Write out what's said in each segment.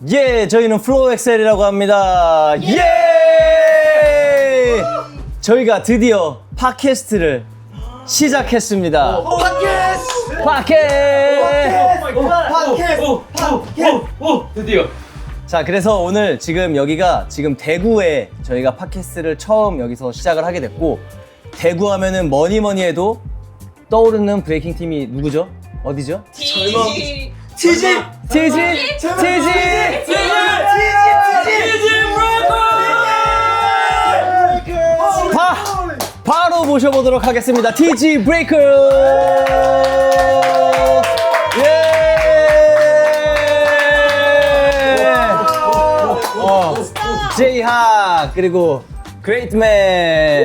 예, 저희는 플로우 엑셀이라고 합니다. 예! 저희가 드디어 팟캐스트를 시작했습니다. 드디어. 자, 그래서 오늘 지금 여기가 지금 대구에 저희가 팟캐스트를 처음 여기서 시작을 하게 됐고, 대구 하면은 뭐니 해도 떠오르는 브레이킹 팀이 누구죠? 어디죠? TG TG! 바로 모셔보도록 하겠습니다. TG 브레이커! 예! 제이학 그리고 그레이트맨.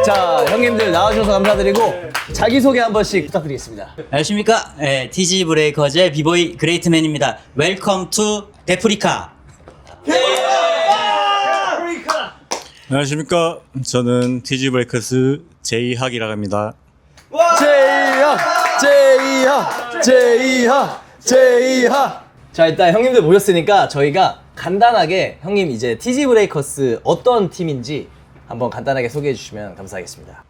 자, 형님들 나와주셔서 감사드리고 자기소개 한 번씩 부탁드리겠습니다. 안녕하십니까? 네, TG 브레이커즈의 비보이 그레이트맨입니다. 웰컴 투 데프리카. 안녕하십니까. 저는 TG 브레이커스 제이학이라고 합니다. 제이학. 자, 일단 형님들 모였으니까 저희가 간단하게 형님 이제 TG 브레이커스 어떤 팀인지 한번 간단하게 소개해 주시면 감사하겠습니다.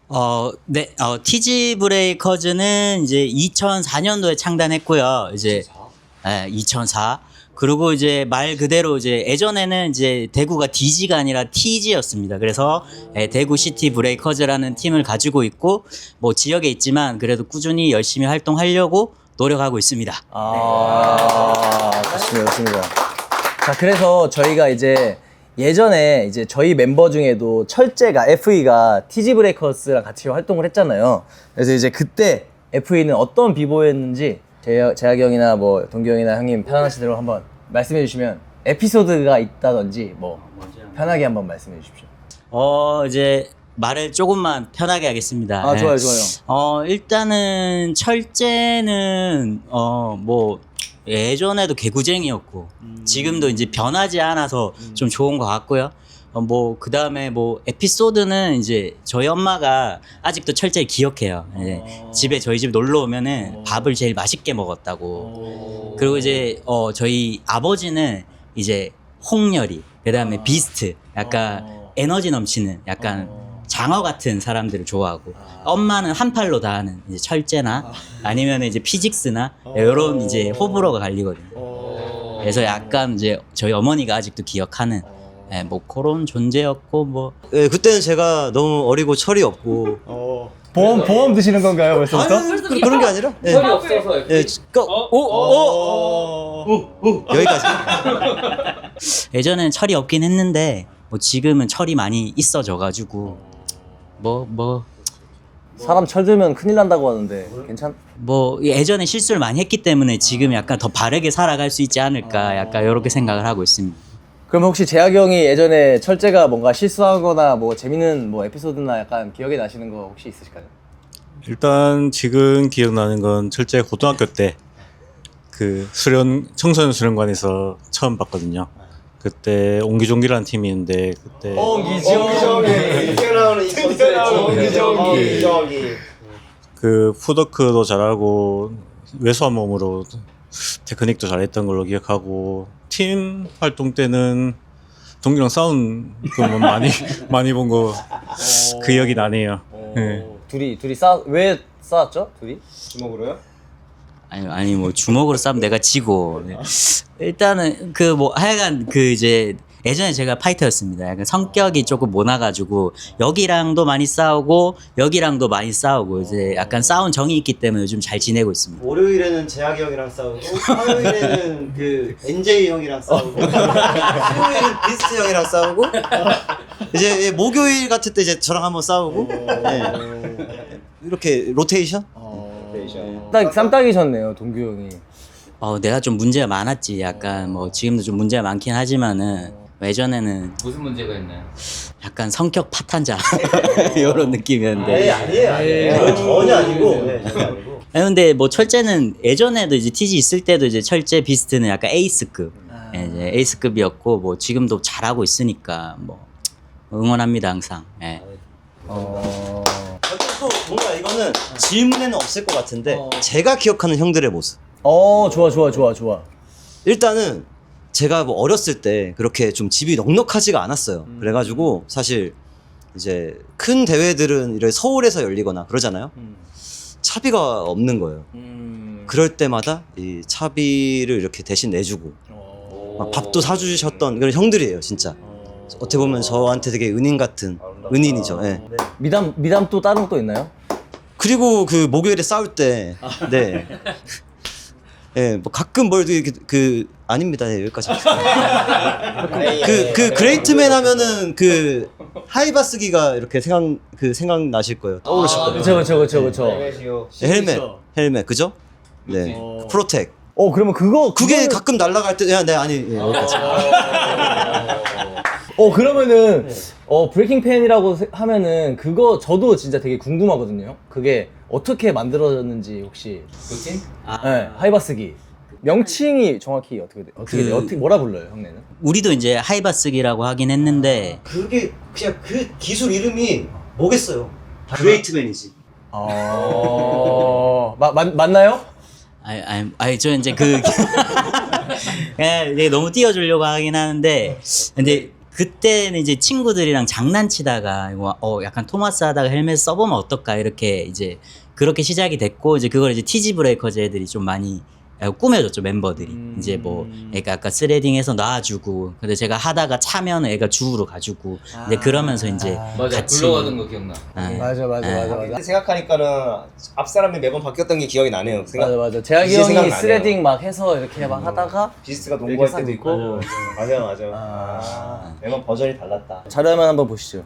네, TG 브레이커즈는 이제 2004년도에 창단했고요. 이제 2004. 그리고 이제 말 그대로 이제 예전에는 이제 대구가 DG가 아니라 TG였습니다. 그래서 대구 시티 브레이커즈라는 팀을 가지고 있고 뭐 지역에 있지만 그래도 꾸준히 열심히 활동하려고 노력하고 있습니다. 좋습니다. 자, 그래서 저희가 이제 예전에 이제 저희 멤버 중에도 철재가 FE가 TG 브레이커스랑 같이 활동을 했잖아요. 그래서 이제 그때 FE는 어떤 비보였는지 재학이 형이나 뭐 동규 형이나 형님 편안하신 대로 한번 말씀해 주시면 에피소드가 있다든지 뭐 편하게 한번 말씀해 주십시오. 이제 말을 조금만 편하게 하겠습니다. 아, 좋아요. 일단은 철재는 뭐 예전에도 개구쟁이였고 지금도 이제 변하지 않아서 좀 좋은 것 같고요. 뭐 그다음에 뭐 에피소드는 이제 저희 엄마가 아직도 철저히 기억해요. 집에 저희 집 놀러 오면은 밥을 제일 맛있게 먹었다고. 그리고 이제 저희 아버지는 이제 홍열이, 그다음에 비스트, 약간 에너지 넘치는 약간 장어 같은 사람들을 좋아하고, 엄마는 한 팔로 다 하는 이제 철제나 아니면 이제 피직스나 이런 이제 호불호가 갈리거든요. 그래서 약간 이제 저희 어머니가 아직도 기억하는 뭐 그런 존재였고 뭐. 네, 그때는 제가 너무 어리고 철이 없고. 보험 드시는 건가요, 벌써부터? 그런 게 아니라. 네. 철이 없어서. 네, 여기까지. 예전에는 철이 없긴 했는데 뭐 지금은 철이 많이 있어져가지고 뭐 사람 철들면 큰일 난다고 하는데 예전에 실수를 많이 했기 때문에 지금 약간 더 바르게 살아갈 수 있지 않을까, 약간 이렇게 생각을 하고 있습니다. 그럼 혹시 재학이 형이 예전에 철재가 뭔가 실수하거나 뭐 재밌는 뭐 에피소드나 약간 기억에 나시는 거 혹시 있으실까요? 일단 지금 기억나는 건 철제 고등학교 때 그 청소년 수련관에서 처음 봤거든요. 그때 옹기종기라는 팀이 있는데 그때 그 푸더크도 잘하고 외소한 몸으로 테크닉도 잘했던 걸로 기억하고, 팀 활동 때는 동기랑 싸운 거 많이 본 거 그 기억이 나네요. 네. 둘이 왜 싸웠죠? 둘이? 주먹으로요? 아니 뭐 주먹으로 싸면 내가 지고. 네. 일단은 그 뭐 하여간 그 이제 예전에 제가 파이터였습니다. 약간 성격이 조금 모나가지고 여기랑도 많이 싸우고 여기랑도 많이 싸우고 이제 약간 싸운 정이 있기 때문에 요즘 잘 지내고 있습니다. 월요일에는 재학이 형이랑 싸우고, 화요일에는 그 NJ 형이랑 싸우고, 수요일은 비스트 형이랑 싸우고, 이제 목요일 같을 때 이제 저랑 한번 싸우고, 네. 이렇게 로테이션? 딱 쌈딱이셨네요, 동규 형이. 내가 좀 문제가 많았지. 약간 뭐 지금도 좀 문제가 많긴 하지만은 예전에는 무슨 문제가 있나요? 약간 성격 파탄자 이런 느낌이었는데. 아니에요. 전혀 아니고. 네, 전혀 아니고. 아니 근데 뭐 철제는 예전에도 이제 TG 있을 때도 이제 철제 비스트는 약간 에이스급, 이제 에이스급이었고 뭐 지금도 잘하고 있으니까 뭐 응원합니다 항상. 예. 또 뭔가 이거는 질문에는 없을 것 같은데 제가 기억하는 형들의 모습. 좋아. 일단은 제가 뭐 어렸을 때 그렇게 좀 집이 넉넉하지가 않았어요. 그래가지고 사실 이제 큰 대회들은 이렇게 서울에서 열리거나 그러잖아요. 차비가 없는 거예요. 그럴 때마다 이 차비를 이렇게 대신 내주고 막 밥도 사주셨던 그런 형들이에요, 진짜. 어떻게 보면 저한테 되게 은인 같은 은인이죠. 예. 미담 또 다른 거 또 있나요? 그리고 그 목요일에 싸울 때, 네. 예, 뭐 가끔 뭘 되게 아닙니다. 네, 여기까지. 그 그레이트맨 하면은 그 하이바스기가 이렇게 생각나실 거예요. 떠오르실 거예요. 그쵸. 헬멧, 그죠? 네. 프로텍. 그러면 그게 가끔 날아갈 때, 네, 아니, 예, 여기까지. 그러면은 브레이킹 팬이라고 하면은 그거 저도 진짜 되게 궁금하거든요. 그게 어떻게 만들어졌는지 혹시. 루틴? 네, 하이바스기 명칭이 정확히 어떻게 돼요? 어떻게 뭐라 불러요, 형네는? 우리도 이제 하이바스기라고 하긴 했는데 그게 그냥 그 기술 이름이 뭐겠어요? 그레이트맨이지. 맞나요? 저 이제 예, 이제 너무 띄워주려고 하긴 하는데, 근데 그때는 이제 친구들이랑 장난치다가 이거 약간 토마스 하다가 헬멧 써보면 어떨까 이렇게 이제 그렇게 시작이 됐고, 이제 그걸 이제 티지 브레이커즈 애들이 좀 많이 꾸며줬죠, 멤버들이. 이제 뭐 애가 아까 스레딩해서 놔주고, 근데 제가 하다가 차면 애가 주우러 가주고, 이제 그러면서 이제 맞아, 같이 굴러가던 거 기억나. 맞아. 근데 생각하니까는 앞 사람이 매번 바뀌었던 게 기억이 나네요. 맞아. 재학이 이제 형이 생각나네요. 스레딩 막 해서 이렇게 막 하다가 비스트가 이렇게 농구할 싹 때도 있고. 맞아. 매번 버전이 달랐다. 자료만 한번 보시죠.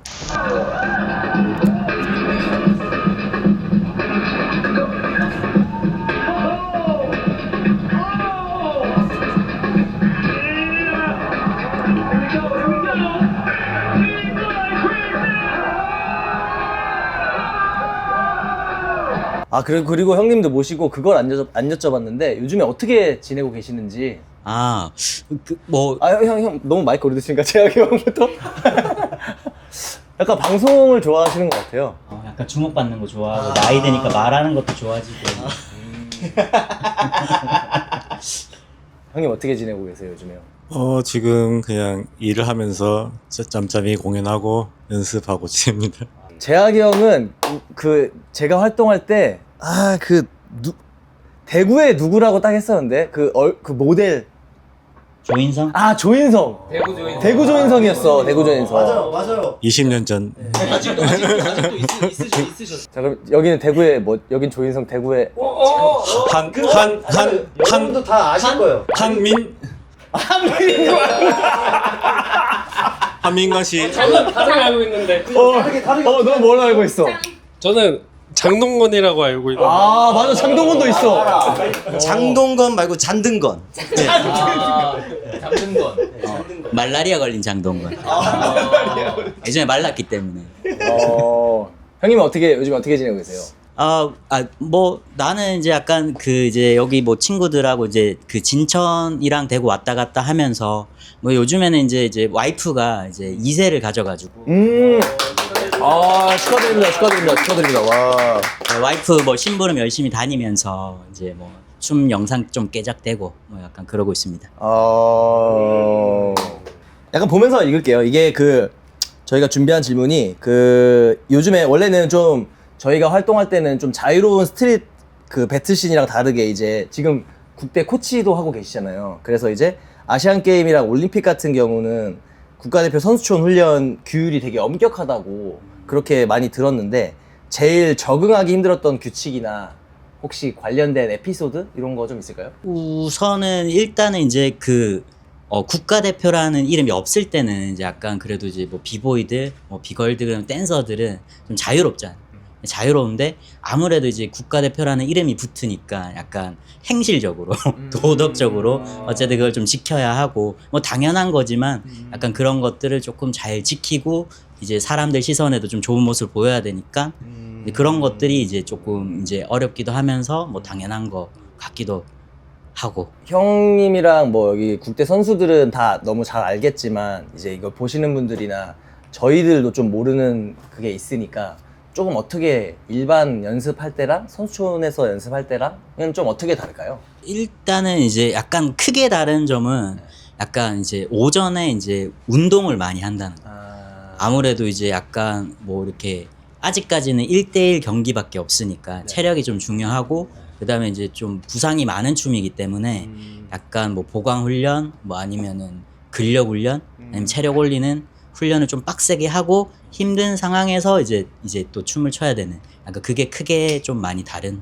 그리고 형님도 모시고 그걸 안 여쭤봤는데 요즘에 어떻게 지내고 계시는지. 형 너무 마이크 오래 드시니까 재학이 형부터. 약간 방송을 좋아하시는 것 같아요. 약간 주목받는 거 좋아하고, 나이 되니까 말하는 것도 좋아지고. 형님 어떻게 지내고 계세요, 요즘에요? 지금 그냥 일을 하면서 짬짬이 공연하고 연습하고 지냅니다. 재학이 형은 제가 활동할 때 대구에 누구라고 딱 했었는데 그 모델 조인성? 조인성. 대구 조인성이었어. 대구 조인성. 맞아요. 20년 전 아직도 있으셨어. 자, 그럼 여기는 대구에 여긴 조인성 대구에 여러분도 다 아실 거예요. 한민관 씨. 다르게 알고 있는데 너 뭘 알고 있어? 저는 장동건이라고 알고 있는데 맞아. 장동건도 있어. 장동건 말고 잔등건. 네. 잡는 건. 말라리아 걸린 장동건. 예전에 말랐기 때문에. 형님은 요즘 어떻게 지내고 계세요? 뭐 나는 이제 약간 이제 여기 뭐 친구들하고 이제 진천이랑 대구 왔다 갔다 하면서, 뭐 요즘에는 이제 와이프가 이제 2세를 가져가지고 축하드립니다. 와. 와이프 뭐 심부름 열심히 다니면서 이제 뭐 춤 영상 좀 깨작대고 뭐 약간 그러고 있습니다. 약간 보면서 읽을게요. 이게 저희가 준비한 질문이 요즘에 원래는 좀 저희가 활동할 때는 좀 자유로운 스트릿 배틀씬이랑 다르게 이제 지금 국대 코치도 하고 계시잖아요. 그래서 이제 아시안 게임이랑 올림픽 같은 경우는 국가대표 선수촌 훈련 규율이 되게 엄격하다고 그렇게 많이 들었는데, 제일 적응하기 힘들었던 규칙이나 혹시 관련된 에피소드 이런 거 좀 있을까요? 우선은 일단은 이제 국가대표라는 이름이 없을 때는 이제 약간 그래도 이제 뭐 비보이들, 뭐 비걸들, 댄서들은 좀 자유롭잖아. 자유로운데 아무래도 이제 국가대표라는 이름이 붙으니까 약간 행실적으로 도덕적으로 어쨌든 그걸 좀 지켜야 하고, 뭐 당연한 거지만 약간 그런 것들을 조금 잘 지키고 이제 사람들 시선에도 좀 좋은 모습을 보여야 되니까 그런 것들이 이제 조금 이제 어렵기도 하면서 뭐 당연한 거 같기도 하고. 형님이랑 뭐 여기 국대 선수들은 다 너무 잘 알겠지만 이제 이걸 보시는 분들이나 저희들도 좀 모르는 그게 있으니까 조금 어떻게 일반 연습할 때랑 선수촌에서 연습할 때랑은 좀 어떻게 다를까요? 일단은 이제 약간 크게 다른 점은 약간 이제 오전에 이제 운동을 많이 한다는 거. 아, 아무래도 이제 약간 뭐 이렇게 아직까지는 1대1 경기밖에 없으니까 체력이 좀 중요하고 그다음에 이제 좀 부상이 많은 춤이기 때문에 약간 뭐 보강 훈련 뭐 아니면은 근력 훈련 아니면 체력 올리는 훈련을 좀 빡세게 하고 힘든 상황에서 이제 또 춤을 춰야 되는 약간 그게 크게 좀 많이 다른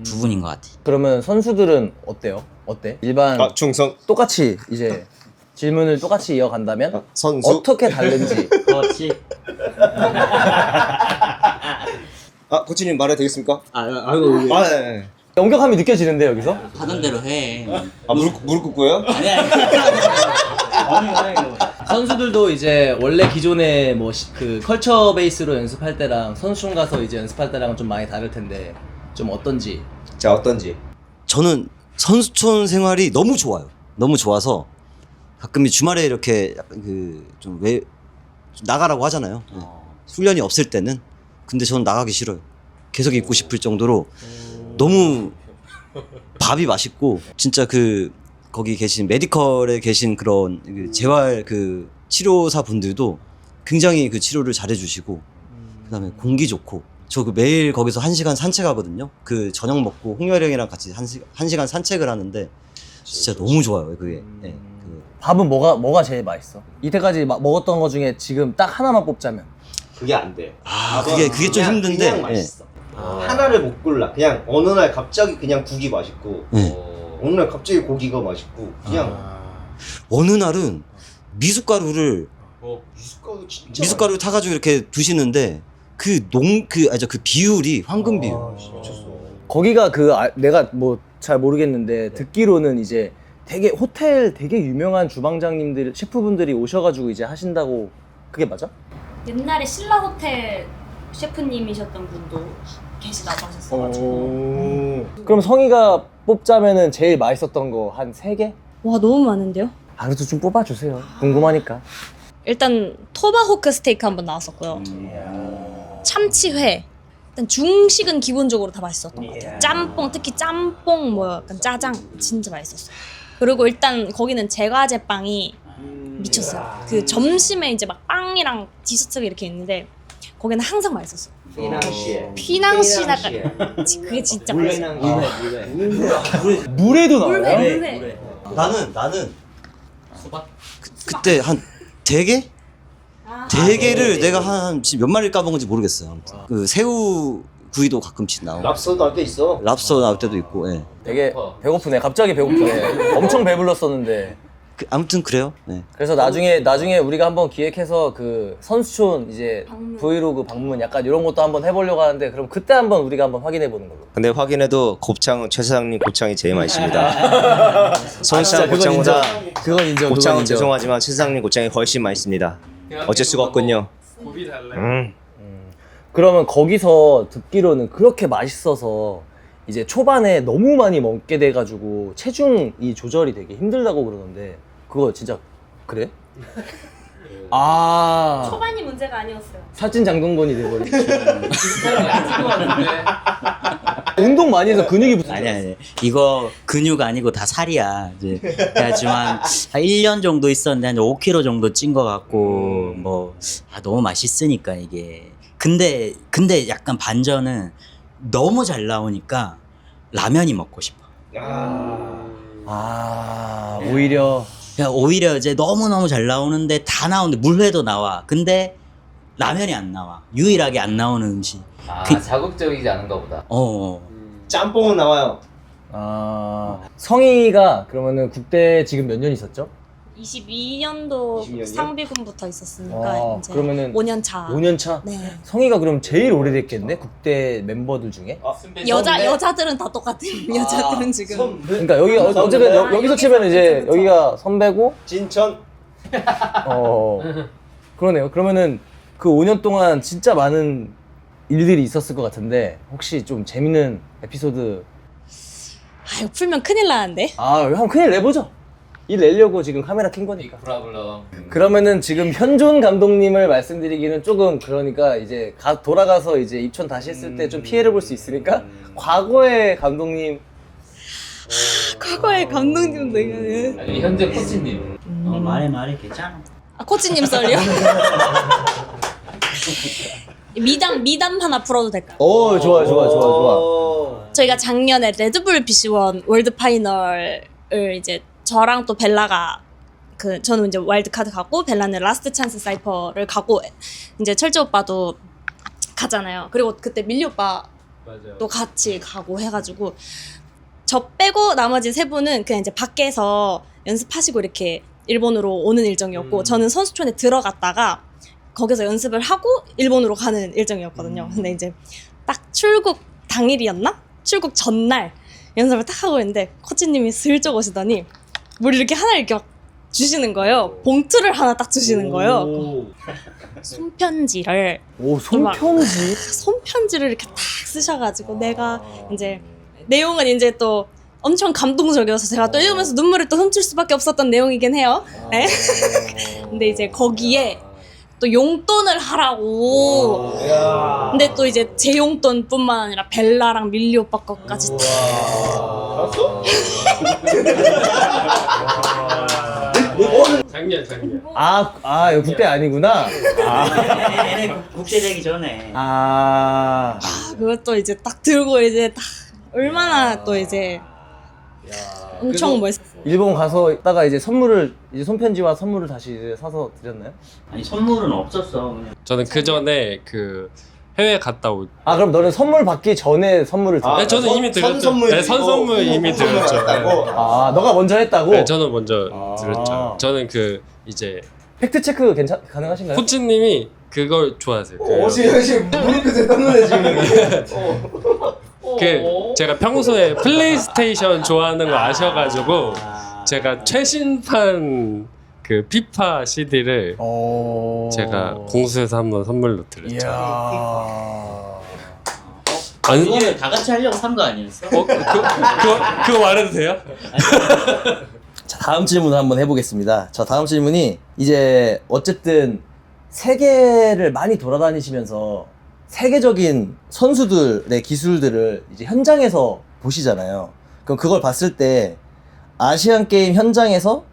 부분인 것 같아. 그러면 선수들은 어때요? 어때? 일반 중성 똑같이 이제 질문을 똑같이 이어간다면 선수. 어떻게 다른지. 그렇지. 코치님 말해도 되겠습니까? 아이고 네. 엄격함이 느껴지는데 여기서? 하던 대로 해. 무릎 꿇고요? 선수들도 이제 원래 기존에 뭐 그 컬처 베이스로 연습할 때랑 선수촌 가서 이제 연습할 때랑은 좀 많이 다를 텐데 좀 어떤지. 자, 어떤지. 저는 선수촌 생활이 너무 좋아요. 너무 좋아서 가끔 주말에 이렇게 좀 나가라고 하잖아요. 훈련이 없을 때는. 근데 저는 나가기 싫어요. 계속 있고 싶을 정도로 너무 밥이 맛있고 진짜 거기 계신 메디컬에 계신 그런 재활 치료사 분들도 굉장히 치료를 잘해주시고 그다음에 공기 좋고 저 매일 거기서 1시간 산책하거든요. 저녁 먹고 홍열이 형이랑 같이 1시간 산책을 하는데 진짜 너무 좋아요. 그게. 네, 밥은 뭐가 제일 맛있어? 이때까지 먹었던 거 중에 지금 딱 하나만 뽑자면. 그게 안 돼요. 그게 좀 힘든데. 그냥 맛있어. 하나를 못 골라. 그냥 어느 날 갑자기 그냥 국이 맛있고 어느 날 갑자기 고기가 맛있고 그냥 어느 날은 미숫가루를 미숫가루 진짜 타가지고 이렇게 드시는데 그 비율이 황금 비율. 거기가 내가 뭐 잘 모르겠는데 듣기로는 이제 되게 호텔 되게 유명한 주방장님들 셰프분들이 오셔가지고 이제 하신다고. 그게 맞아? 옛날에 신라 호텔 셰프님이셨던 분도 계시다고 하셨어가지고. 그럼 성희가 뽑자면은 제일 맛있었던 거 한 3개? 와, 너무 많은데요? 아, 그래도 좀 뽑아주세요. 궁금하니까. 일단 토마호크 스테이크 한번 나왔었고요. 참치회. 일단 중식은 기본적으로 다 맛있었던 것 같아요. 짬뽕, 특히 짬뽕 뭐 약간 짜장 진짜 맛있었어요. 그리고 일단 거기는 제과제 빵이 미쳤어요. 점심에 이제 막 빵이랑 디저트가 이렇게 있는데 거기는 항상 맛있었어요. 피낭시다가 그게 진짜 맛있어요. 물에도 나와요? 물회. 나는 그때 한 대게? 대게를 내가 몇 마리를 까먹은지 모르겠어요. 아무튼. 새우 구이도 가끔씩 나오고 랍스터 나올 때 있어. 랍스터 나올 때도 있고. 예. 되게 배고프네. 갑자기 배고프네. 엄청 배불렀었는데. 아무튼 그래요. 네. 그래서 나중에 우리가 한번 기획해서 선수촌 이제 방문. 브이로그 방문 약간 이런 것도 한번 해보려고 하는데 그럼 그때 한번 우리가 한번 확인해 보는 걸로. 근데 확인해도 최 사장님 곱창이 제일 맛있습니다. 선수장 곱창보다 그건 인정. 곱창은 죄송하지만 최 사장님 곱창이 훨씬 맛있습니다. 어쩔 수가 없군요. 곱이 달라요. 그러면 거기서 듣기로는 그렇게 맛있어서 이제 초반에 너무 많이 먹게 돼가지고 체중이 조절이 되게 힘들다고 그러는데 그거 진짜 그래? 아, 초반이 문제가 아니었어요. 살찐 장동건이 돼버리지. 비슷하게 안 찍은 것 같은데. 운동 많이 해서 근육이 붙어. 아니 이거 근육 아니고 다 살이야. 이제 내가 지금 한 1년 정도 있었는데 한 5kg 정도 찐 것 같고 너무 맛있으니까 이게. 근데 약간 반전은 너무 잘 나오니까 라면이 먹고 싶어. 오히려 오히려 이제 너무너무 잘 나오는데 다 나오는데 물회도 나와. 근데 라면이 안 나와. 유일하게 안 나오는 음식. 자극적이지 않은가 보다. 짬뽕은 나와요. 성희가 그러면은 국대 지금 몇 년 있었죠? 22년도 22년이요? 상비군부터 있었으니까 이제 그러면은 5년 차. 5년 차? 네. 성희가 그럼 제일 오래됐겠네? 국대 멤버들 중에? 여자들은 다 똑같아요. 여자들은 지금. 그러니까 어쨌든 여기서 치면 이제 여기가 선배고 진천. 그러네요. 그러면은 그 5년 동안 진짜 많은 일들이 있었을 것 같은데 혹시 좀 재밌는 에피소드? 이거 풀면 큰일 나는데. 한번 큰일 내보죠. 일 내려고 지금 카메라 킨 거니까. 브라블럼. 그러면은 지금 현존 감독님을 말씀드리기는 조금 그러니까 이제 돌아가서 이제 입촌 다시 했을 때 좀 피해를 볼 수 있으니까 과거의 감독님 과거의 감독님도 이거는. 아니 현재 코치님. 말해 괜찮아. 아 코치님 썰이요? 미담 하나 풀어도 될까요? 오 좋아 좋아 좋아 좋아. 저희가 작년에 레드불 BC1 월드 파이널을 이제 저랑 또 벨라가 저는 이제 와일드카드 가고 벨라는 라스트 찬스 사이퍼를 가고 이제 철재 오빠도 가잖아요. 그리고 그때 밀리 오빠도 같이 가고 해가지고 저 빼고 나머지 세 분은 그냥 이제 밖에서 연습하시고 이렇게 일본으로 오는 일정이었고 저는 선수촌에 들어갔다가 거기서 연습을 하고 일본으로 가는 일정이었거든요. 근데 이제 딱 출국 당일이었나? 출국 전날 연습을 딱 하고 있는데 코치님이 슬쩍 오시더니 뭘 이렇게 하나 이렇게 막 주시는 거예요. 봉투를 하나 딱 주시는 거예요. 손편지를 오 손편지. 손편지를 이렇게 딱 쓰셔가지고 내가 이제 내용은 이제 또 엄청 감동적이어서 제가 또 읽으면서 눈물을 또 훔칠 수밖에 없었던 내용이긴 해요. 네. 근데 이제 거기에 또 용돈을 하라고. 근데 또 이제 제 용돈뿐만 아니라 벨라랑 밀리 오빠 것까지 다. 작년. 아 이거 국대 아니구나. 얘네 국제 되기 전에. 아. 그것도 이제 딱 들고 이제 딱 얼마나 또 이제 엄청 멋있어. 일본 가서 있다가 이제 선물을 이제 손편지와 선물을 다시 이제 사서 드렸나요? 아니 선물은 없었어. 그냥. 저는 그 전에 그 해외 갔다 올. 아 그럼 너는 선물 받기 전에 선물을 드렸어? 네, 저는 이미 드렸죠. 선물 네, 선물 이미 드렸죠. 아 너가 먼저 했다고? 네, 저는 먼저 아. 드렸죠. 저는 그 이제 팩트 체크 가능하신가요? 코치님이 그걸 좋아하세요. 지금 무릎 끝에 떴는데 지금. 그 제가 평소에 플레이스테이션 좋아하는 거 아셔가지고 제가 최신판 그 피파 CD를 제가 공수해서 한번 선물로 드렸죠. 이야. 아니 그거는 다 같이 하려고 산 거 아니었어? 그거 말해도 돼요? 자 다음 질문 한번 해보겠습니다. 자 다음 질문이 이제 어쨌든 세계를 많이 돌아다니시면서 세계적인 선수들의 기술들을 이제 현장에서 보시잖아요. 그럼 그걸 봤을 때 아시안 게임 현장에서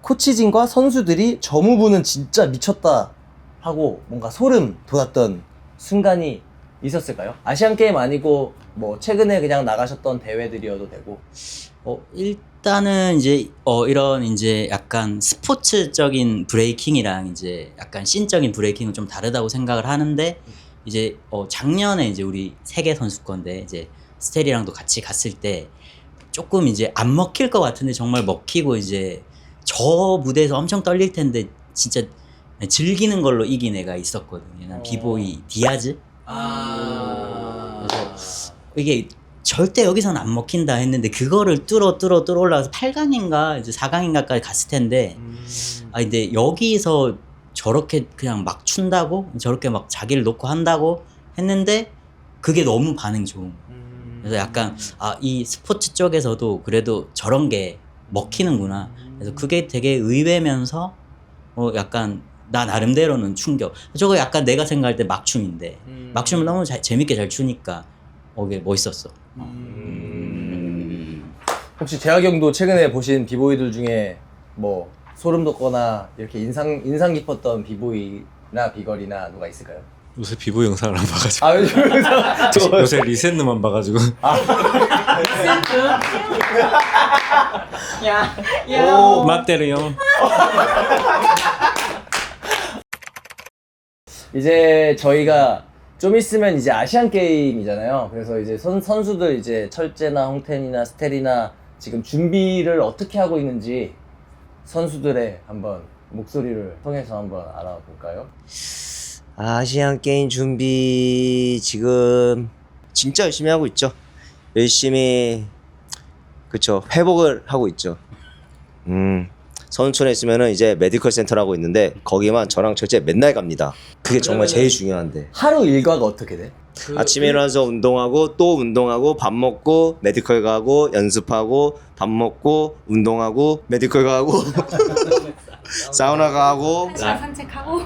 코치진과 선수들이 저무부는 진짜 미쳤다 하고 뭔가 소름 돋았던 순간이 있었을까요? 아시안 게임 아니고 뭐 최근에 그냥 나가셨던 대회들이어도 되고. 일단은 이제 이런 이제 약간 스포츠적인 브레이킹이랑 이제 약간 씬적인 브레이킹은 좀 다르다고 생각을 하는데 이제 작년에 이제 우리 세계 선수권대 이제 스텔이랑도 같이 갔을 때 조금 이제 안 먹힐 것 같은데 정말 먹히고 이제 저 무대에서 엄청 떨릴 텐데 진짜 즐기는 걸로 이긴 애가 있었거든요. 난 비보이 디아즈. 그래서 이게 절대 여기서는 안 먹힌다 했는데 그거를 뚫어 올라가서 8강인가 이제 4강인가까지 갔을 텐데 근데 여기서 저렇게 그냥 막 춘다고 저렇게 막 자기를 놓고 한다고 했는데 그게 너무 반응 좋은 거예요. 그래서 약간 이 스포츠 쪽에서도 그래도 저런 게 먹히는구나. 그래서 그게 되게 의외면서 약간 나 나름대로는 충격. 저거 약간 내가 생각할 때 막춤인데 막춤을 너무 재밌게 잘 추니까 이게 멋있었어. 혹시 재학이 형도 최근에 보신 비보이들 중에 뭐 소름 돋거나 이렇게 인상 깊었던 비보이나 비걸이나 누가 있을까요? 요새 비보 영상을 안 봐가지고. 아 요즘 요새 리센드만 봐가지고. 맞대로 형. 이제 저희가 좀 있으면 이제 아시안 게임이잖아요. 그래서 이제 선수들 이제 철재나 홍텐이나 스텔이나 지금 준비를 어떻게 하고 있는지 선수들의 한번 목소리를 통해서 한번 알아볼까요? 아시안 게임 준비 지금 진짜 열심히 하고 있죠. 열심히 그쵸 회복을 하고 있죠. 선수촌에 있으면은 이제 메디컬 센터라고 있는데 거기만 저랑 철제 맨날 갑니다. 그게 정말 제일 중요한데. 하루 일과가 어떻게 돼? 아침에 일어나서 운동하고 또 운동하고 밥 먹고 메디컬 가고 연습하고 밥 먹고 운동하고 메디컬 가고 사우나 가고 산책하고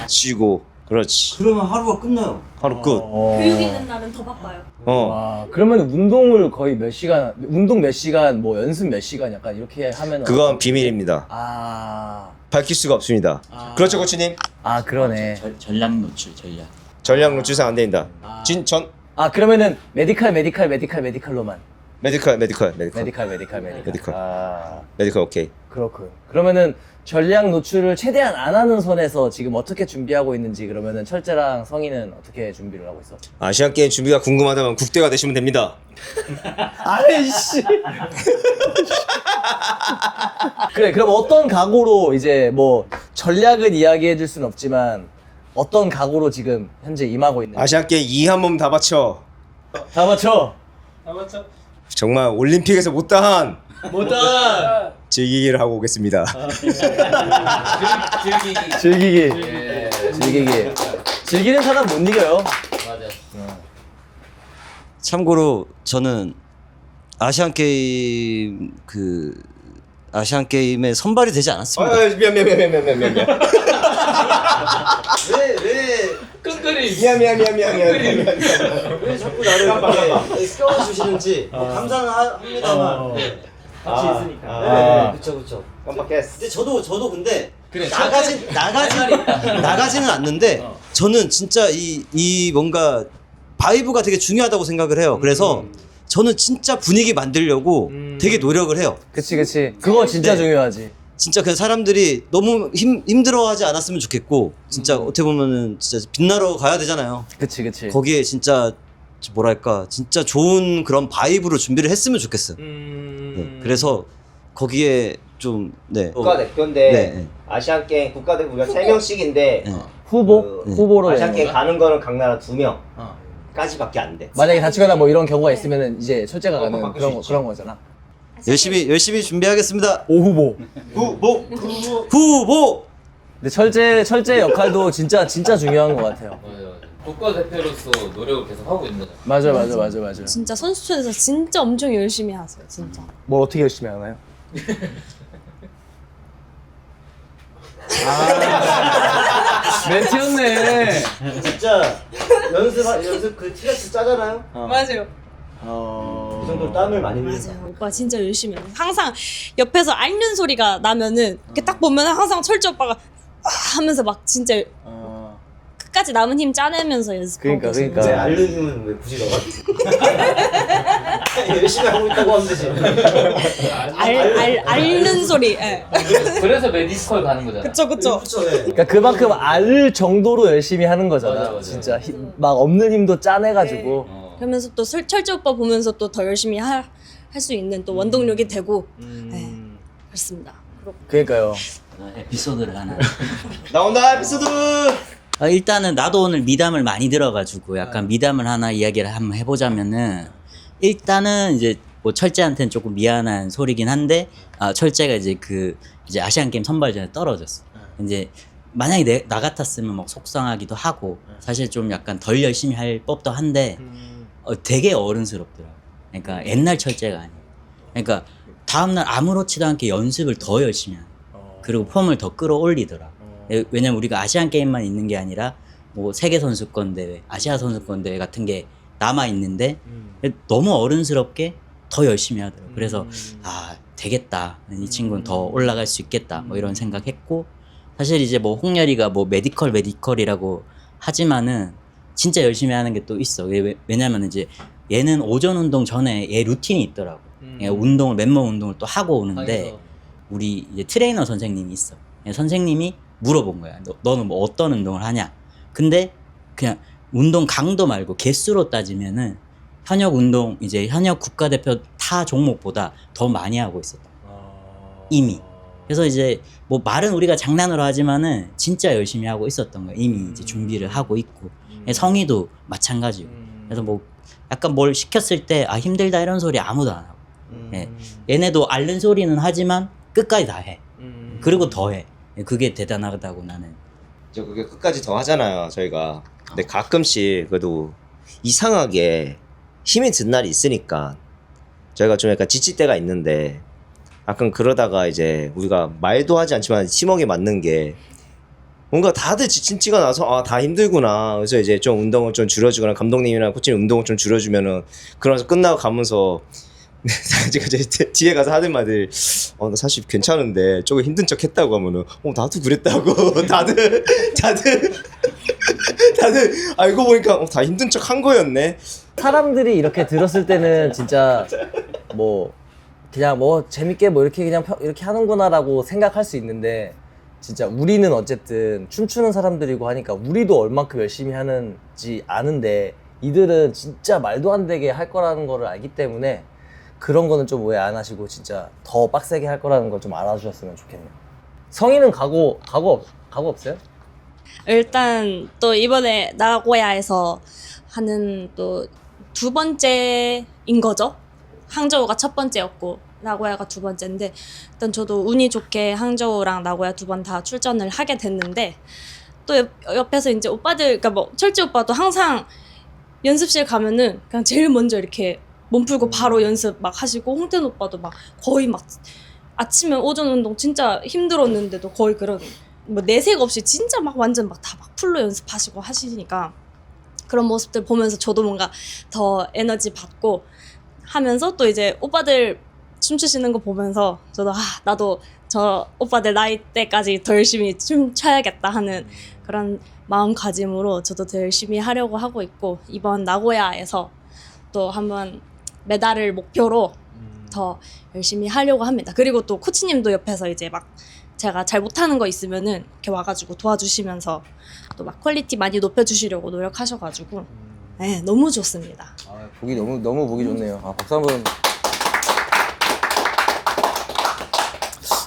쉬고 그렇지. 그러면 하루가 끝나요. 하루 끝. 교육 있는 날은 더 바빠요. 와, 그러면 운동을 거의 몇 시간, 운동 몇 시간, 뭐 연습 몇 시간 약간 이렇게 하면 그건 비밀입니다. 아, 밝힐 수가 없습니다. 그렇죠, 코치님? 아 그러네. 전략 노출 전략. 전략 노출상 안 된다. 진전 아 그러면은 메디칼로만. 메디컬. 메디칼. 아 메디컬 오케이. 그렇군. 그러면은 전략 노출을 최대한 안 하는 선에서 지금 어떻게 준비하고 있는지 그러면은 철재랑 성희는 어떻게 준비를 하고 있어? 아시안 게임 준비가 궁금하다면 국대가 되시면 됩니다. 아이씨. 그래, 그럼 어떤 각오로 이제 뭐 전략은 이야기해 줄 순 없지만 어떤 각오로 지금 현재 임하고 있는지. 아시안 게임 2 한 몸 다 바쳐. 다 맞춰. 정말 올림픽에서 못다한 못다. 즐기기를 하고 오겠습니다. 즐기기. 즐기기. 즐기는 사람 못 이겨요. 맞아. 참고로 저는 아시안 게임에 선발이 되지 않았습니다. 미안. 왜 끈끈이. 미안. 왜 자꾸 나를 이렇게 껴주시는지 감사는 합니다만 같이 있으니까. 네, 그쵸. 깜빡했어. 근데 저도 근데 나가지는 않는데 저는 진짜 이 뭔가 바이브가 되게 중요하다고 생각을 해요. 그래서 저는 진짜 분위기 만들려고 되게 노력을 해요. 그치. 그거 진짜 네. 중요하지. 진짜 그냥 사람들이 너무 힘들어하지 않았으면 좋겠고 진짜 어떻게 보면은 진짜 빛나러 가야 되잖아요. 그치. 거기에 진짜 뭐랄까 진짜 좋은 그런 바이브로 준비를 했으면 좋겠어요. 네, 그래서 거기에 좀 국가대표인데 네. 아시안 게임 국가대표가 3명씩인데 네. 후보로 아시안 게임 되는 거야? 가는 거는 각 나라 2명까지밖에 안 돼. 만약에 다치거나 뭐 이런 경우가 있으면은 이제 철재가 가는 바꿀 수 있지. 그런 거잖아. 열심히 준비하겠습니다. 오후보. 후보. 근데 철재 역할도 진짜 중요한 것 같아요. 맞아. 국가대표로서 노력을 계속 하고 있는 거잖아. 맞아. 진짜 선수촌에서 진짜 엄청 열심히 하세요. 진짜. 뭘 어떻게 열심히 하나요? 멘트였네. 진짜 연습 그 티셔츠 짜잖아요. 맞아요. 그 정도로 땀을 많이 흘려서. 맞아요. 오빠 진짜 열심히 해요. 항상 옆에서 앓는 소리가 나면은 이렇게 딱 보면 항상 철저 오빠가 하면서 막 진짜 끝까지 남은 힘 짜내면서 연습하고 그러니까. 계시는 왜 알르기면 왜 굳이 너가 열심히 하고 있다고 하면 되지. 앓는 소리. 예. 그래서 메디컬 가는 거잖아. 그쵸. 그쵸. 네. 그러니까 그만큼 알 정도로 열심히 하는 거잖아. 맞아. 진짜 막 없는 힘도 짜내가지고. 그러면서 또 철저 오빠 보면서 또 더 열심히 할 수 있는 또 원동력이 되고. 네. 그렇습니다. 그러니까요. 에피소드를 하나. 나온다 에피소드. 일단은 나도 오늘 미담을 많이 들어가지고 약간 미담을 하나 이야기를 한번 해보자면은 일단은 이제 뭐 철재한테는 조금 미안한 소리긴 한데 철재가 이제 이제 아시안 게임 선발전에 떨어졌어. 이제 만약에 나 같았으면 막 속상하기도 하고 사실 좀 약간 덜 열심히 할 법도 한데 되게 어른스럽더라고. 그러니까 옛날 철재가 아니야. 그러니까 다음날 아무렇지도 않게 연습을 더 열심히 하는. 그리고 폼을 더 끌어올리더라. 왜냐면 우리가 아시안 게임만 있는 게 아니라 뭐 세계 선수권 대회, 아시아 선수권 대회 같은 게 남아 있는데 너무 어른스럽게 더 열심히 하더라고. 그래서 되겠다. 이 친구는 더 올라갈 수 있겠다. 뭐 이런 생각했고 사실 이제 뭐 홍열이가 뭐 메디컬이라고 하지만은 진짜 열심히 하는 게 또 있어. 왜냐면 이제 얘는 오전 운동 전에 얘 루틴이 있더라고. 운동을 맨몸 운동을 또 하고 오는데 우리 이제 트레이너 선생님이 있어. 선생님이 물어본 거야. 너는 뭐 어떤 운동을 하냐? 근데 그냥 운동 강도 말고 개수로 따지면은 현역 운동 이제 현역 국가대표 타 종목보다 더 많이 하고 있었다. 이미. 그래서 이제 뭐 말은 우리가 장난으로 하지만은 진짜 열심히 하고 있었던 거야. 이미 이제 준비를 하고 있고. 성희도 마찬가지고. 그래서 뭐 약간 뭘 시켰을 때 힘들다 이런 소리 아무도 안 하고. 얘네도 앓는 소리는 하지만 끝까지 다 해. 그리고 더 해. 그게 대단하다고 나는. 그게 끝까지 더 하잖아요 저희가. 근데 가끔씩 그래도 이상하게 힘이 든 날이 있으니까 저희가 좀 약간 지칠 때가 있는데 약간 그러다가 이제 우리가 말도 하지 않지만 심하게 맞는 게 뭔가 다들 지친 티가 나서 아 다 힘들구나. 그래서 이제 좀 운동을 좀 줄여주거나 감독님이랑 코치님 운동을 좀 줄여주면은 그러면서 끝나고 가면서 제가 이제 뒤에 가서 하는 말들 나 사실 괜찮은데 조금 힘든 척 했다고 하면은 나도 그랬다고 다들 알고 보니까 다 힘든 척 한 거였네. 사람들이 이렇게 들었을 때는 진짜 뭐 그냥 뭐 재밌게 뭐 이렇게 그냥 이렇게 하는구나라고 생각할 수 있는데 진짜 우리는 어쨌든 춤추는 사람들이고 하니까 우리도 얼만큼 열심히 하는지 아는데 이들은 진짜 말도 안 되게 할 거라는 거를 알기 때문에 그런 거는 좀 오해 안 하시고 진짜 더 빡세게 할 거라는 걸 좀 알아주셨으면 좋겠네요. 성희는 각오 없어요? 일단 또 이번에 나고야에서 하는 또 두 번째인 거죠. 항저우가 첫 번째였고 나고야가 두 번째인데 일단 저도 운이 좋게 항저우랑 나고야 두 번 다 출전을 하게 됐는데 또 옆에서 이제 오빠들 그러니까 뭐 철지 오빠도 항상 연습실 가면은 그냥 제일 먼저 이렇게 몸 풀고 바로 연습 막 하시고 홍태न 오빠도 막 거의 막 아침에 오전 운동 진짜 힘들었는데도 거의 그런 뭐 내색 없이 진짜 막 완전 막 다 막 풀로 연습하시고 하시니까 그런 모습들 보면서 저도 뭔가 더 에너지 받고 하면서 또 이제 오빠들 춤추시는 거 보면서 저도 나도 저 오빠들 나이 때까지 더 열심히 춤춰야겠다 하는 그런 마음가짐으로 저도 더 열심히 하려고 하고 있고 이번 나고야에서 또 한번 메달을 목표로 더 열심히 하려고 합니다. 그리고 또 코치님도 옆에서 이제 막 제가 잘 못하는 거 있으면은 이렇게 와가지고 도와주시면서 또 막 퀄리티 많이 높여주시려고 노력하셔가지고 네, 너무 좋습니다. 보기 너무 보기 좋네요. 박수 한번.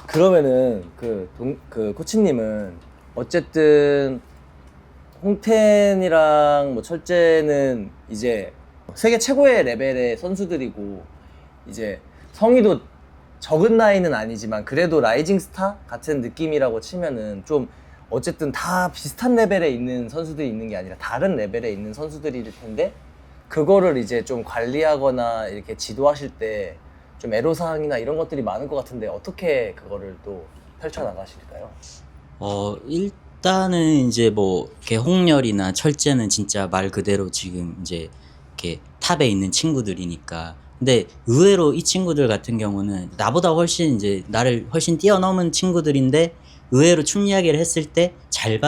그러면은 그 코치님은 어쨌든 홍텐이랑 뭐 철재는 이제 세계 최고의 레벨의 선수들이고 이제 성희도 적은 나이는 아니지만 그래도 라이징 스타 같은 느낌이라고 치면은 좀 어쨌든 다 비슷한 레벨에 있는 선수들이 있는 게 아니라 다른 레벨에 있는 선수들일 텐데 그거를 이제 좀 관리하거나 이렇게 지도하실 때 좀 애로사항이나 이런 것들이 많을 것 같은데 어떻게 그거를 또 펼쳐나가실까요? 일단은 이제 뭐 이렇게 홍렬이나 철재는 진짜 말 그대로 지금 이제 이렇게 탑에 있는 친구들이니까. 근데 의외로 이 친구들 같은 경우는 나보다 훨씬 이제 나를 훨씬 뛰어넘은 친구들인데 의외로 춤 이야기를 했을 때 잘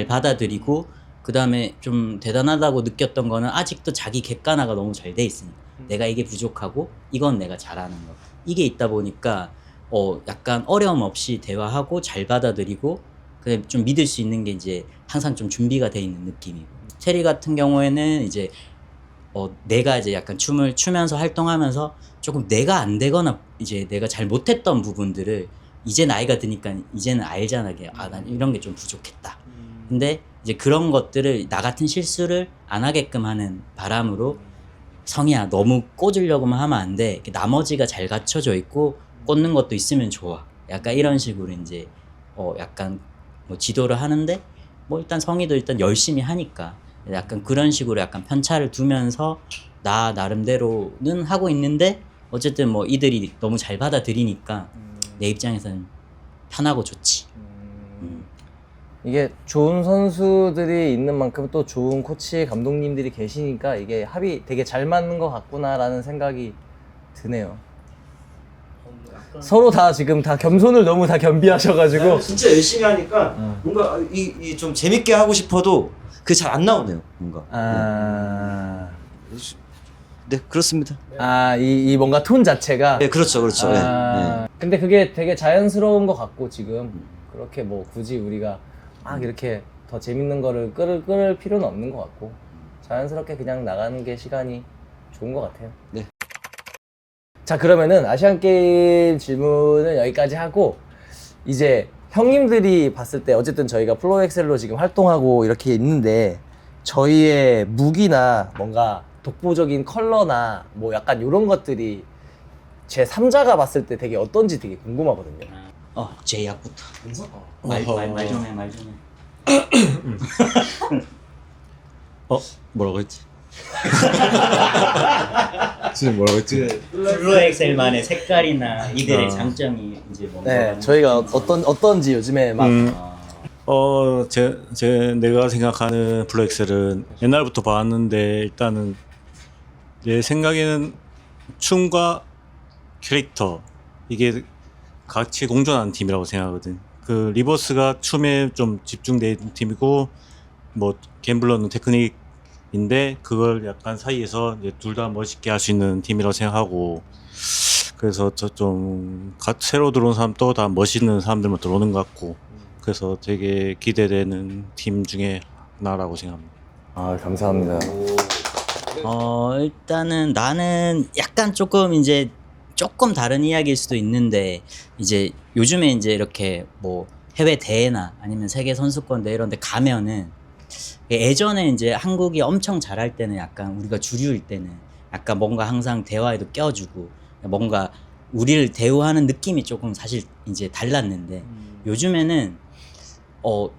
받아들이고 그 다음에 좀 대단하다고 느꼈던 거는 아직도 자기 객관화가 너무 잘 돼 있으니까 내가 이게 부족하고 이건 내가 잘하는 거 이게 있다 보니까 약간 어려움 없이 대화하고 잘 받아들이고 그다음에 좀 믿을 수 있는 게 이제 항상 좀 준비가 돼 있는 느낌이고 테리 같은 경우에는 이제 내가 이제 약간 춤을 추면서 활동하면서 조금 내가 안 되거나 이제 내가 잘 못했던 부분들을 이제 나이가 드니까 이제는 알잖아. 난 이런 게 좀 부족했다. 근데 이제 그런 것들을 나 같은 실수를 안 하게끔 하는 바람으로 성희야 너무 꽂으려고만 하면 안 돼. 나머지가 잘 갖춰져 있고 꽂는 것도 있으면 좋아. 약간 이런 식으로 이제 약간 뭐 지도를 하는데 뭐 일단 성희도 일단 열심히 하니까 약간 그런 식으로 약간 편차를 두면서 나 나름대로는 하고 있는데 어쨌든 뭐 이들이 너무 잘 받아들이니까 내 입장에서는 편하고 좋지. 이게 좋은 선수들이 있는 만큼 또 좋은 코치 감독님들이 계시니까 이게 합이 되게 잘 맞는 것 같구나라는 생각이 드네요. 서로 다 지금 다 겸손을 너무 다 겸비하셔가지고 진짜 열심히 하니까 뭔가 이 좀 재밌게 하고 싶어도 그게 잘 안 나오네요. 뭔가. 네 그렇습니다. 이 뭔가 톤 자체가 네 그렇죠. 네. 근데 그게 되게 자연스러운 것 같고 지금 그렇게 뭐 굳이 우리가 막 이렇게 더 재밌는 거를 끌을 필요는 없는 것 같고 자연스럽게 그냥 나가는 게 시간이 좋은 것 같아요. 네. 자 그러면은 아시안게임 질문은 여기까지 하고 이제 형님들이 봤을 때 어쨌든 저희가 플로엑셀로 지금 활동하고 이렇게 있는데 저희의 무기나 뭔가 독보적인 컬러나 뭐 약간 이런 것들이 제 3자가 봤을 때 되게 어떤지 되게 궁금하거든요. 제약부터. 말 좀 해. 뭐라고 했지? 지금 뭐라고 했지? 블루엑셀만의 색깔이나 이들의 장점이 이제 뭔가. 네, 저희가 어떤지 요즘에 막 내가 생각하는 블루엑셀은 옛날부터 봤는데 일단은 내 생각에는 춤과 캐릭터 이게 같이 공존하는 팀이라고 생각하거든. 그 리버스가 춤에 좀 집중된 팀이고 뭐 갬블러는 테크닉인데 그걸 약간 사이에서 둘 다 멋있게 할 수 있는 팀이라고 생각하고 그래서 새로 들어온 사람도 다 멋있는 사람들만 들어오는 것 같고 그래서 되게 기대되는 팀 중에 하나라고 생각합니다. 아, 감사합니다. 일단은 나는 약간 조금 이제 조금 다른 이야기일 수도 있는데 이제 요즘에 이제 이렇게 뭐 해외 대회나 아니면 세계 선수권 대회 이런 데 가면은 예전에 이제 한국이 엄청 잘할 때는 약간 우리가 주류일 때는 약간 뭔가 항상 대화에도 껴주고 뭔가 우리를 대우하는 느낌이 조금 사실 이제 달랐는데 요즘에는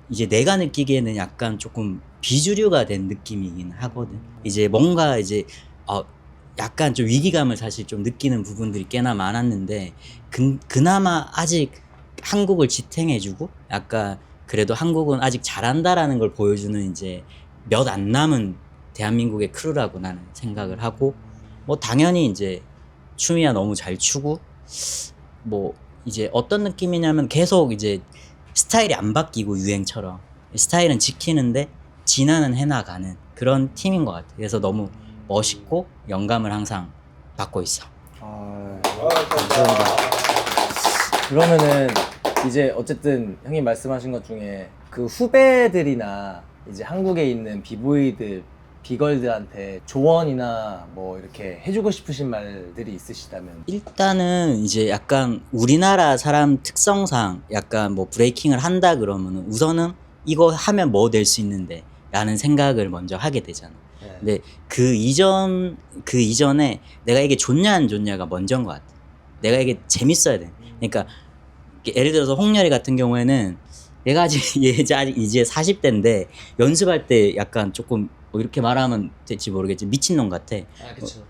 이제 내가 느끼기에는 약간 조금 비주류가 된 느낌이긴 하거든. 이제 뭔가 이제 약간 좀 위기감을 사실 좀 느끼는 부분들이 꽤나 많았는데 그나마 아직 한국을 지탱해주고 약간 그래도 한국은 아직 잘한다라는 걸 보여주는 이제 몇 안 남은 대한민국의 크루라고 나는 생각을 하고 뭐 당연히 이제 춤이야 너무 잘 추고 뭐 이제 어떤 느낌이냐면 계속 이제 스타일이 안 바뀌고 유행처럼 스타일은 지키는데 진화는 해나가는 그런 팀인 것 같아. 그래서 너무 멋있고 영감을 항상 받고 있어. 감사합니다. 그러면은 이제 어쨌든 형님 말씀하신 것 중에 그 후배들이나 이제 한국에 있는 비보이들, 비걸들한테 조언이나 뭐 이렇게 해주고 싶으신 말들이 있으시다면? 일단은 이제 약간 우리나라 사람 특성상 약간 뭐 브레이킹을 한다 그러면은 우선은 이거 하면 뭐 될 수 있는데 라는 생각을 먼저 하게 되잖아. 근데 그 이전에 내가 이게 좋냐 안 좋냐가 먼저인 것 같아. 내가 이게 재밌어야 돼. 그러니까 예를 들어서 홍렬이 같은 경우에는 얘가 아직 이제 40대인데 연습할 때 약간 조금 뭐 이렇게 말하면 될지 모르겠지 미친놈 같아.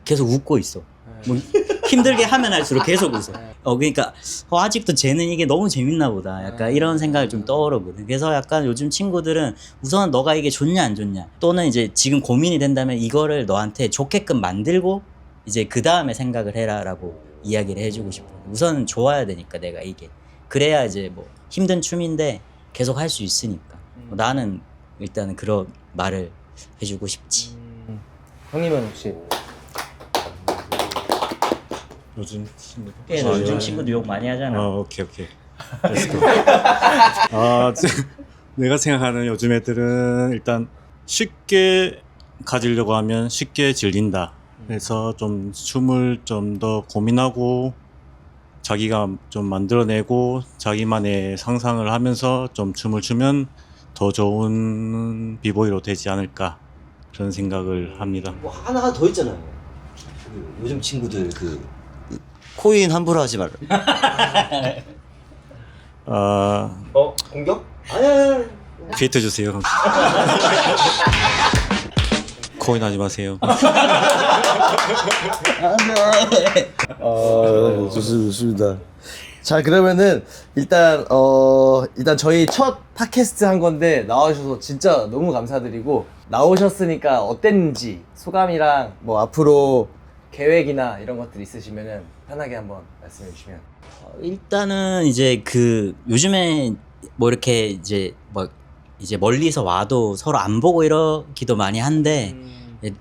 계속 웃고 있어. 뭐 힘들게 하면 할수록 계속 웃어. 그러니까 아직도 쟤는 이게 너무 재밌나 보다. 약간 이런 생각이 좀 떠오르거든. 그래서 약간 요즘 친구들은 우선 너가 이게 좋냐 안 좋냐 또는 이제 지금 고민이 된다면 이거를 너한테 좋게끔 만들고 이제 그 다음에 생각을 해라라고 이야기를 해주고 싶어. 우선은 좋아야 되니까 내가 이게 그래야 이제 뭐 힘든 춤인데 계속 할 수 있으니까 나는 일단은 그런 말을 해주고 싶지. 형님은 혹시? 요즘 친구들? 요즘 친구도 욕 많이 하잖아. 오케이. Let's go. 내가 생각하는 요즘 애들은 일단 쉽게 가지려고 하면 쉽게 질린다. 그래서 좀 춤을 좀 더 고민하고 자기가 좀 만들어내고 자기만의 상상을 하면서 좀 춤을 추면 더 좋은 비보이로 되지 않을까 그런 생각을 합니다. 뭐 하나 더 있잖아요. 그 요즘 친구들 그 코인 함부로 하지 말라. 공격? 아니. 퀴트 주세요. 코인 하지 마세요. 좋습니다. 자, 그러면은 일단 저희 첫 팟캐스트 한 건데 나와주셔서 진짜 너무 감사드리고 나오셨으니까 어땠는지 소감이랑 뭐 앞으로 계획이나 이런 것들 있으시면은 편하게 한번 말씀해 주시면. 일단은 이제 그 요즘에 뭐 이렇게 이제 멀리서 와도 서로 안 보고 이러기도 많이 한데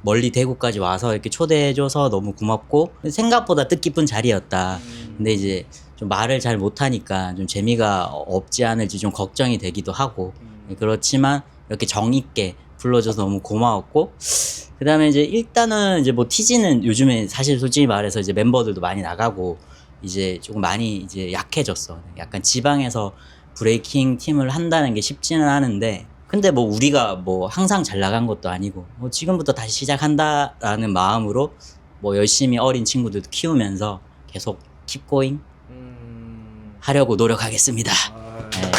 멀리 대구까지 와서 이렇게 초대해줘서 너무 고맙고 생각보다 뜻깊은 자리였다. 근데 이제 좀 말을 잘 못하니까 좀 재미가 없지 않을지 좀 걱정이 되기도 하고 그렇지만 이렇게 정있게 불러줘서 너무 고마웠고 그 다음에 이제 일단은 이제 뭐 TG는 요즘에 사실 솔직히 말해서 이제 멤버들도 많이 나가고 이제 조금 많이 이제 약해졌어. 약간 지방에서 브레이킹 팀을 한다는 게 쉽지는 않은데 근데 뭐 우리가 뭐 항상 잘 나간 것도 아니고 뭐 지금부터 다시 시작한다라는 마음으로 뭐 열심히 어린 친구들도 키우면서 계속 keep going 하려고 노력하겠습니다. 네.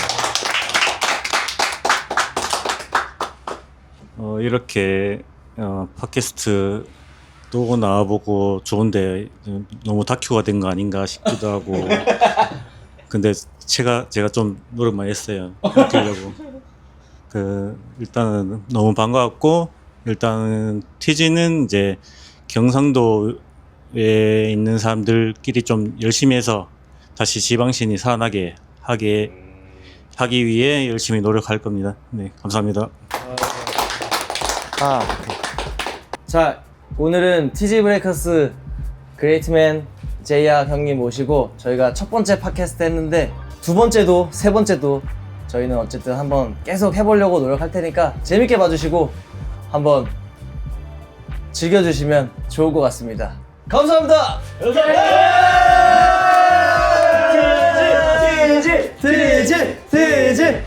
이렇게 팟캐스트 또 나와보고 좋은데 너무 다큐가 된 거 아닌가 싶기도 하고 근데 제가 좀 노력 많이 했어요. 바뀌려고. 일단은 너무 반가웠고, 일단은 TG는 이제 경상도에 있는 사람들끼리 좀 열심히 해서 다시 지방신이 살아나게 하기 위해 열심히 노력할 겁니다. 네, 감사합니다. 자, 오늘은 TG 브레이커스 그레이트맨 제이야 형님 모시고 저희가 첫 번째 팟캐스트 했는데 두 번째도 세 번째도 저희는 어쨌든 한번 계속 해보려고 노력할 테니까 재밌게 봐주시고 한번 즐겨주시면 좋을 것 같습니다. 감사합니다. TG